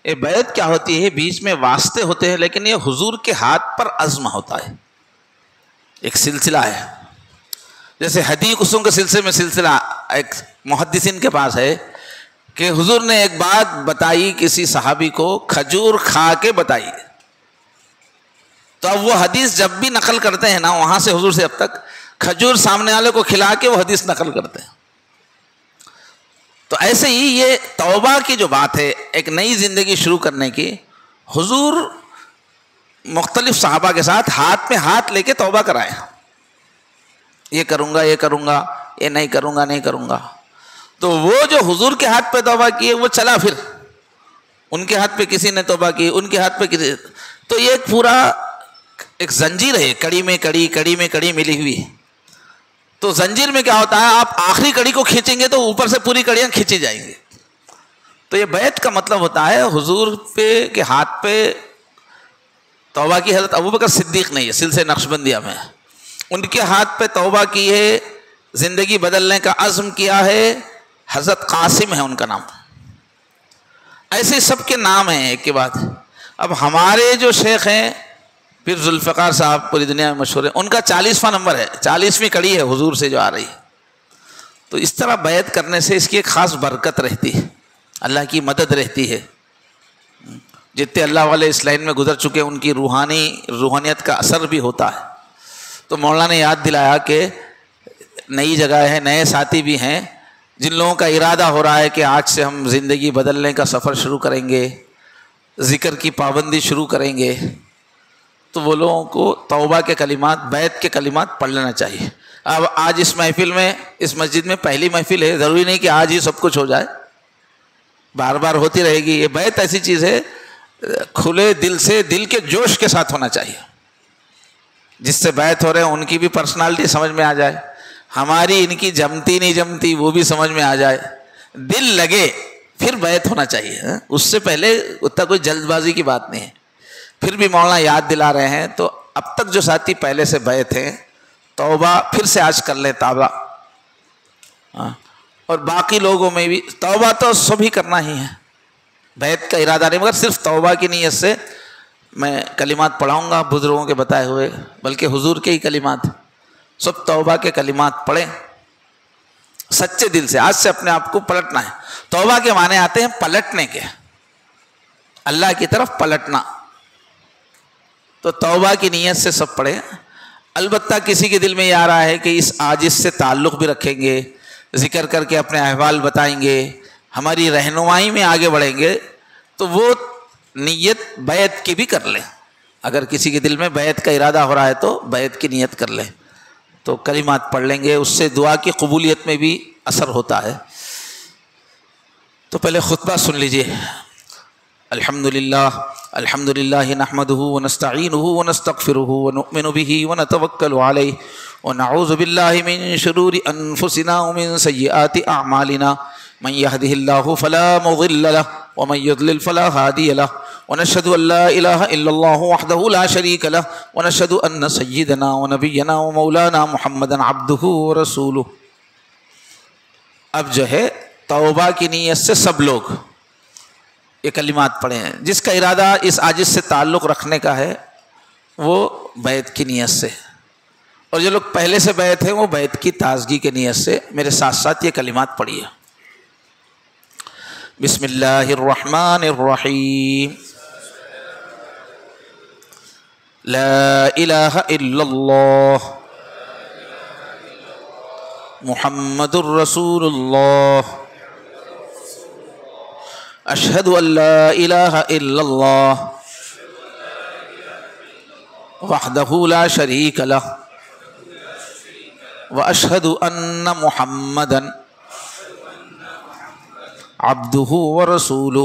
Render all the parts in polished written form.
یہ بیعت کیا ہوتی ہے؟ بیچ میں واسطے ہوتے ہیں لیکن یہ حضور کے ہاتھ پر عزم ہوتا ہے، ایک سلسلہ ہے. جیسے ہدی قسم کے سلسلے میں سلسلہ ایک محدثین کے پاس ہے کہ حضور نے ایک بات بتائی کسی صحابی کو، کھجور کھا کے بتائی. تو اب وہ حدیث جب بھی نقل کرتے ہیں نا وہاں سے حضور سے اب تک، کھجور سامنے والے کو کھلا کے وہ حدیث نقل کرتے ہیں. تو ایسے ہی یہ توبہ کی جو بات ہے، ایک نئی زندگی شروع کرنے کی، حضور مختلف صحابہ کے ساتھ ہاتھ میں ہاتھ لے کے توبہ کرائے. یہ کروں گا، یہ کروں گا، یہ نہیں کروں گا، نہیں کروں گا. تو وہ جو حضور کے ہاتھ پہ توبہ کی ہے وہ چلا، پھر ان کے ہاتھ پہ کسی نے توبہ کی، ان کے ہاتھ پہ کسی. تو یہ ایک پورا ایک زنجیر ہے، کڑی میں کڑی، کڑی میں کڑی ملی ہوئی ہے. تو زنجیر میں کیا ہوتا ہے، آپ آخری کڑی کو کھینچیں گے تو اوپر سے پوری کڑیاں کھینچی جائیں گی. تو یہ بیعت کا مطلب ہوتا ہے حضور پہ کے ہاتھ پہ توبہ کی. حضرت ابوبکر صدیق نے یہ سلسلہ نقشبندیہ میں ان کے ہاتھ پہ توبہ کی ہے، زندگی بدلنے کا عزم کیا ہے. حضرت قاسم ہے ان کا نام. ایسے سب کے نام ہیں ایک کے بعد. اب ہمارے جو شیخ ہیں پھر ذوالفقار صاحب پوری دنیا میں مشہور ہیں، ان کا 40واں نمبر ہے، 40ویں کڑی ہے حضور سے جو آ رہی ہے. تو اس طرح بیعت کرنے سے اس کی ایک خاص برکت رہتی ہے، اللہ کی مدد رہتی ہے. جتنے اللہ والے اس لائن میں گزر چکے ان کی روحانیت کا اثر بھی ہوتا ہے. تو مولانا نے یاد دلایا کہ نئی جگہ ہے، نئے ساتھی بھی ہیں جن لوگوں کا ارادہ ہو رہا ہے کہ آج سے ہم زندگی بدلنے کا سفر شروع کریں گے، ذکر کی پابندی شروع کریں گے. تو وہ لوگوں کو توبہ کے کلمات، بیعت کے کلمات پڑھ لینا چاہیے. اب آج اس محفل میں، اس مسجد میں پہلی محفل ہے، ضروری نہیں کہ آج ہی سب کچھ ہو جائے، بار بار ہوتی رہے گی. یہ بیعت ایسی چیز ہے کھلے دل سے، دل کے جوش کے ساتھ ہونا چاہیے. جس سے بیعت ہو رہے ہیں ان کی بھی پرسنالٹی سمجھ میں آ جائے، ہماری ان کی جمتی نہیں جمتی وہ بھی سمجھ میں آ جائے، دل لگے پھر بیعت ہونا چاہیے. اس سے پہلے اتنا کوئی جلد بازی کی بات نہیں ہے. پھر بھی مولانا یاد دلا رہے ہیں تو اب تک جو ساتھی پہلے سے بیعت ہیں، توبہ پھر سے آج کر لیں توبہ. اور باقی لوگوں میں بھی توبہ تو سبھی کرنا ہی ہے، بیعت کا ارادہ نہیں، مگر صرف توبہ کی نیت سے میں کلمات پڑھاؤں گا بزرگوں کے بتائے ہوئے، بلکہ حضور کے ہی کلمات، سب توبہ کے کلمات پڑھیں سچے دل سے. آج سے اپنے آپ کو پلٹنا ہے. توبہ کے معنی آتے ہیں پلٹنے کے، اللہ کی طرف پلٹنا. تو توبہ کی نیت سے سب پڑھیں. البتہ کسی کے دل میں یہ آ رہا ہے کہ اس عاجز سے تعلق بھی رکھیں گے، ذکر کر کے اپنے احوال بتائیں گے، ہماری رہنمائی میں آگے بڑھیں گے، تو وہ نیت بیعت کی بھی کر لیں. اگر کسی کے دل میں بیعت کا ارادہ ہو رہا ہے تو بیعت کی نیت کر لیں، تو کلمات پڑھ لیں گے. اس سے دعا کی قبولیت میں بھی اثر ہوتا ہے. تو پہلے خطبہ سن لیجئے. الحمد للہ نحمده ونستعینه ونستغفره ونؤمن به ونتوکل علیہ ونعوذ باللہ من شرور انفسنا ومن سیئات اعمالنا من يهده الله فلا مضل له ومن يضلل فلا هادي له ونشهد ان لا اله الا الله وحده لا شريك له ونشهد ان سيدنا ونبينا ومولانا محمدا عبده ورسوله. اب جو ہے توبہ کی نیت سے سب لوگ یہ کلمات پڑھے ہیں. جس کا ارادہ اس عاجز سے تعلق رکھنے کا ہے وہ بیعت کی نیت سے، اور جو لوگ پہلے سے بیعت ہیں وہ بیعت کی تازگی کی نیت سے میرے ساتھ ساتھ یہ کلمات پڑھیے. بسم اللہ الرحمن الرحیم. لا الہ الا اللہ محمد الرسول اللہ. اشہد ان لا الہ الا اللہ وحدہ لا شریک لہ واشہد ان محمدا عبدہ ورسولہ.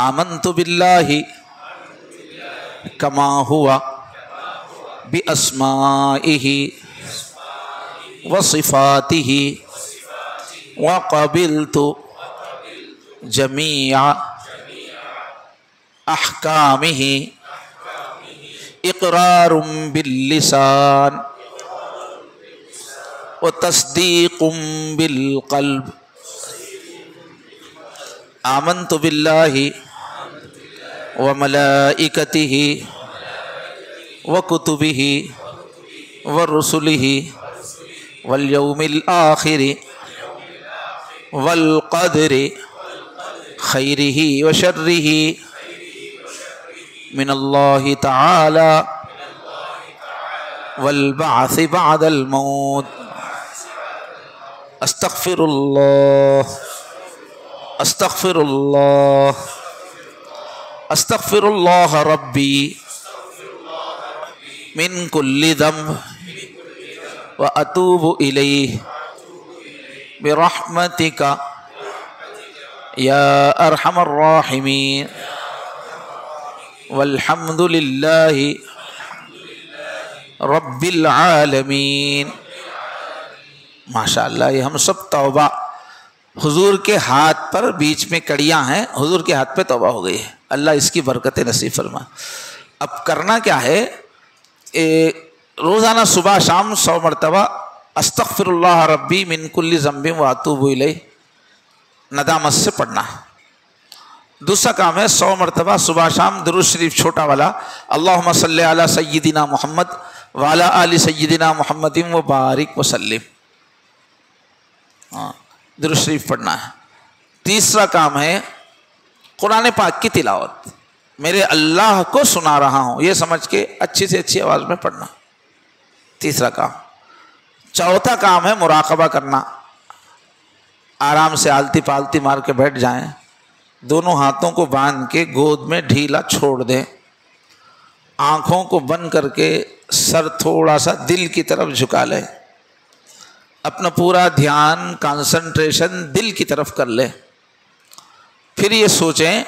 آمنت باللہ کما ہوا باسمائہ وصفاتہ وقبلت جمیع احکامہ اقرار باللسان وتصدیق بالقلب آمنت باللہ وملائکتہ وکتبہ ورسلہ والیوم الآخر والقدر خیرہ وشرہ من اللہ تعالی والبعث بعد الموت. استغفر اللہ استغفر اللہ استغفر اللہ ربی من کل ذنب واتوب الیہ برحمتک یا ارحم الراحمین والحمد للہ رب العالمین. ماشاء اللہ یہ ہم سب توبہ حضور کے ہاتھ پر بیچ میں کڑیاں ہیں، حضور کے ہاتھ پہ توبہ ہو گئی ہے. اللہ اس کی برکت نصیب فرما. اب کرنا کیا ہے، روزانہ صبح شام 100 مرتبہ استغفر اللہ ربی من کل ذنب واتوب الیہ ندامت سے پڑھنا. دوسرا کام ہے 100 مرتبہ صبح شام درود شریف چھوٹا والا اللہم صلی علی سیدنا محمد وعلی آل سیدنا محمد وبارک وسلم، درود شریف پڑھنا ہے. تیسرا کام ہے قرآن پاک کی تلاوت، میرے اللہ کو سنا رہا ہوں یہ سمجھ کے اچھی سے اچھی آواز میں پڑھنا، تیسرا کام. چوتھا کام ہے مراقبہ کرنا، آرام سے آلتی پالتی مار کے بیٹھ جائیں، دونوں ہاتھوں کو باندھ کے گود میں ڈھیلا چھوڑ دیں، آنکھوں کو بند کر کے سر تھوڑا سا دل کی طرف جھکا لیں، اپنا پورا دھیان کانسنٹریشن دل کی طرف کر لیں. پھر یہ سوچیں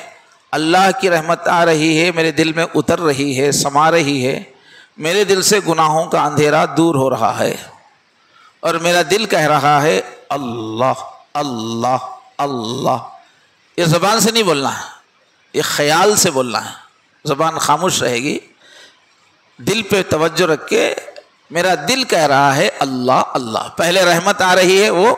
اللہ کی رحمت آ رہی ہے، میرے دل میں اتر رہی ہے، سما رہی ہے، میرے دل سے گناہوں کا اندھیرا دور ہو رہا ہے، اور میرا دل کہہ رہا ہے اللہ اللہ اللہ. یہ زبان سے نہیں بولنا ہے، یہ خیال سے بولنا ہے. زبان خاموش رہے گی، دل پہ توجہ رکھ کے میرا دل کہہ رہا ہے اللہ اللہ. پہلے رحمت آ رہی ہے وہ،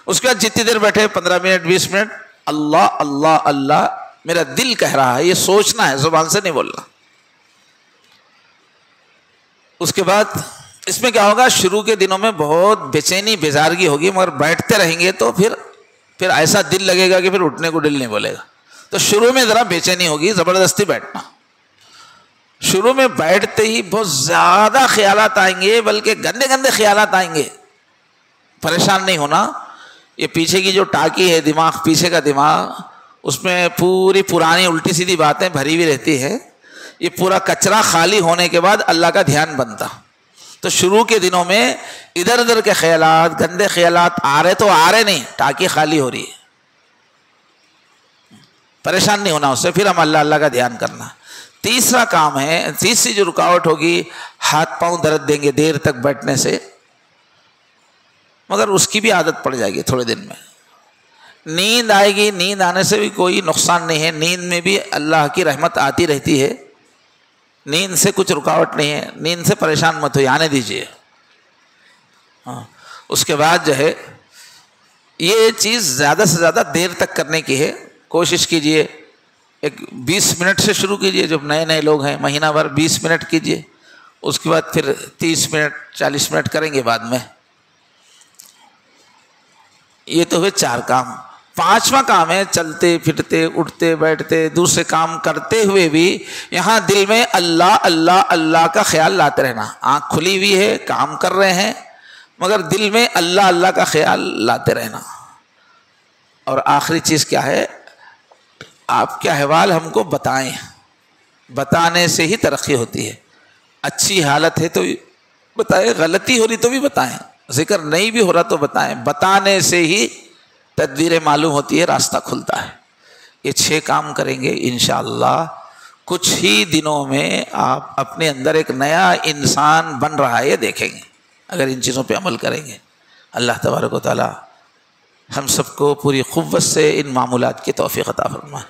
اس کے بعد جتنی دیر بیٹھے 15 منٹ 20 منٹ اللہ اللہ اللہ میرا دل کہہ رہا ہے، یہ سوچنا ہے، زبان سے نہیں بولنا. اس کے بعد اس میں کیا ہوگا، شروع کے دنوں میں بہت بے چینی بیزارگی ہوگی، مگر بیٹھتے رہیں گے تو پھر ایسا دل لگے گا کہ پھر اٹھنے کو دل نہیں بولے گا. تو شروع میں ذرا بے چینی ہوگی، زبردستی بیٹھنا. شروع میں بیٹھتے ہی بہت زیادہ خیالات آئیں گے، بلکہ گندے گندے خیالات آئیں گے. پریشان نہیں ہونا، یہ پیچھے کی جو ٹاکی ہے دماغ، پیچھے کا دماغ، اس میں پوری پرانی الٹی سیدھی باتیں بھری ہوئی رہتی ہے. یہ پورا کچرا خالی ہونے کے بعد اللہ کا دھیان بنتا. تو شروع کے دنوں میں ادھر ادھر کے خیالات، گندے خیالات آ رہے تو آ رہے نہیں، ٹاکی خالی ہو رہی ہے. پریشان نہیں ہونا اس سے، پھر ہم اللہ اللہ کا دھیان کرنا. تیسرا کام ہے، تیسری جو رکاوٹ ہوگی، ہاتھ پاؤں درد دیں گے دیر تک بیٹھنے سے، مگر اس کی بھی عادت پڑ جائے گی تھوڑے دن میں. نیند آئے گی، نیند آنے سے بھی کوئی نقصان نہیں ہے، نیند میں بھی اللہ کی رحمت آتی رہتی ہے، نیند سے کچھ رکاوٹ نہیں ہے، نیند سے پریشان مت ہوئے، آنے دیجیے. اس کے بعد جو ہے یہ چیز زیادہ سے زیادہ دیر تک کرنے کی ہے. کوشش کیجئے 20 منٹ سے شروع کیجئے، جب نئے نئے لوگ ہیں مہینہ بھر 20 منٹ کیجئے، اس کے بعد پھر 30 منٹ 40 منٹ کریں گے بعد میں. یہ تو ہوئے 4 کام. 5واں کام ہے چلتے پھرتے اٹھتے بیٹھتے دوسرے کام کرتے ہوئے بھی یہاں دل میں اللہ اللہ اللہ کا خیال لاتے رہنا. آنکھ کھلی ہوئی ہے، کام کر رہے ہیں، مگر دل میں اللہ اللہ کا خیال لاتے رہنا. اور آخری چیز کیا ہے، آپ کے احوال ہم کو بتائیں، بتانے سے ہی ترقی ہوتی ہے. اچھی حالت ہے تو بتائیں، غلطی ہو رہی تو بھی بتائیں، ذکر نہیں بھی ہو رہا تو بتائیں. بتانے سے ہی تدبیریں معلوم ہوتی ہے، راستہ کھلتا ہے. یہ 6 کام کریں گے انشاءاللہ، کچھ ہی دنوں میں آپ اپنے اندر ایک نیا انسان بن رہا ہے، یہ دیکھیں گے اگر ان چیزوں پہ عمل کریں گے. اللہ تبارک و تعالی ہم سب کو پوری قوت سے ان معمولات کی توفیق عطا فرمائے.